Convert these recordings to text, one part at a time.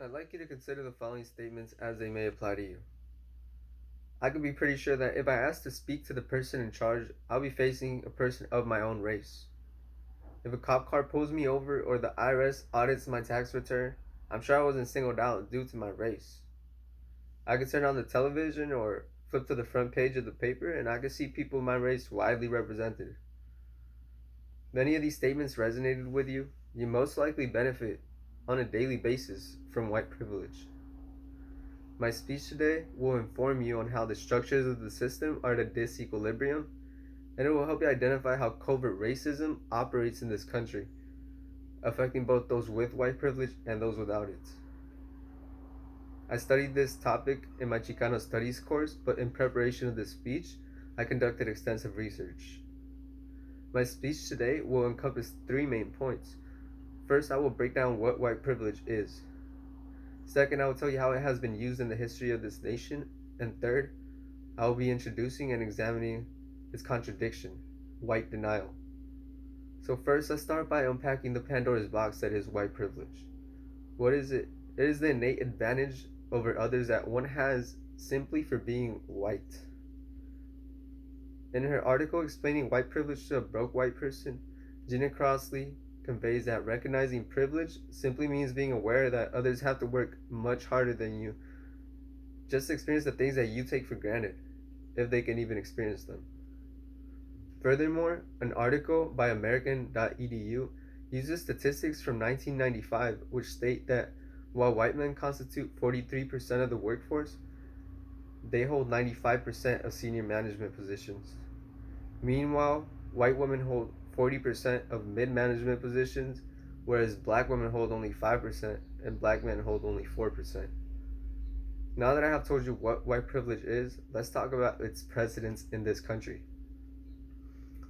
I'd like you to consider the following statements as they may apply to you. I can be pretty sure that if I ask to speak to the person in charge, I'll be facing a person of my own race. If a cop car pulls me over or the IRS audits my tax return, I'm sure I wasn't singled out due to my race. I could turn on the television or flip to the front page of the paper and I could see people of my race widely represented. Many of these statements resonated with you. You most likely benefit on a daily basis from white privilege. My speech today will inform you on how the structures of the system are at a disequilibrium, and it will help you identify how covert racism operates in this country, affecting both those with white privilege and those without it. I studied this topic in my Chicano Studies course, but in preparation of this speech, I conducted extensive research. My speech today will encompass three main points. First, I will break down what white privilege is. Second, I will tell you how it has been used in the history of this nation. And third, I will be introducing and examining its contradiction, white denial. So first, let's start by unpacking the Pandora's box that is white privilege. What is it? It is the innate advantage over others that one has simply for being white. In her article explaining white privilege to a broke white person, Gina Crossley conveys that recognizing privilege simply means being aware that others have to work much harder than you just to experience the things that you take for granted, if they can even experience them. Furthermore, an article by American.edu uses statistics from 1995 which state that while white men constitute 43% of the workforce, they hold 95% of senior management positions. Meanwhile, white women hold 40% of mid-management positions, whereas black women hold only 5% and black men hold only 4%. Now that I have told you what white privilege is, let's talk about its precedents in this country.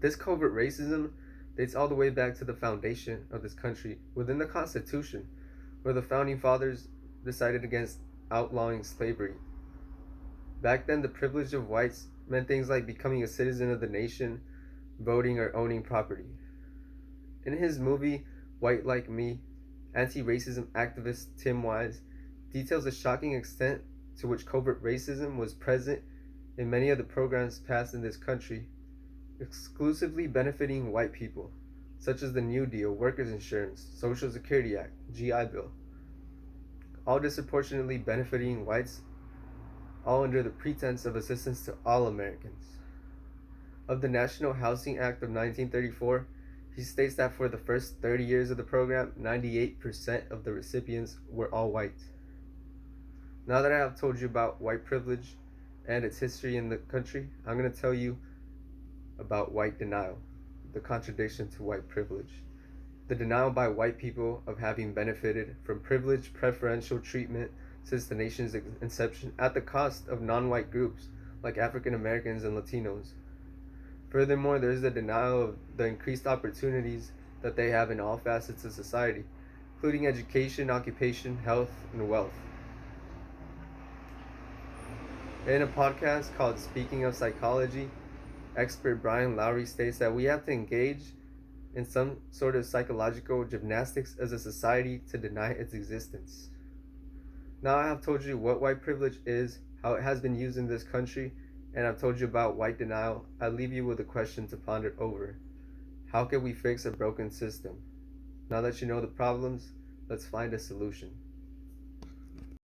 This covert racism dates all the way back to the foundation of this country within the Constitution, where the founding fathers decided against outlawing slavery. Back then, the privilege of whites meant things like becoming a citizen of the nation, voting, or owning property. In his movie, White Like Me, anti-racism activist Tim Wise details the shocking extent to which covert racism was present in many of the programs passed in this country, exclusively benefiting white people, such as the New Deal, Workers' Insurance, Social Security Act, GI Bill, all disproportionately benefiting whites, all under the pretense of assistance to all Americans. Of the National Housing Act of 1934, he states that for the first 30 years of the program, 98% of the recipients were all white. Now that I have told you about white privilege and its history in the country, I'm going to tell you about white denial, the contradiction to white privilege. The denial by white people of having benefited from privileged preferential treatment since the nation's inception at the cost of non-white groups like African Americans and Latinos. Furthermore, there is the denial of the increased opportunities that they have in all facets of society, including education, occupation, health, and wealth. In a podcast called Speaking of Psychology, expert Brian Lowry states that we have to engage in some sort of psychological gymnastics as a society to deny its existence. Now I have told you what white privilege is, how it has been used in this country, and I've told you about white denial. I leave you with a question to ponder over. How can we fix a broken system? Now that you know the problems, let's find a solution.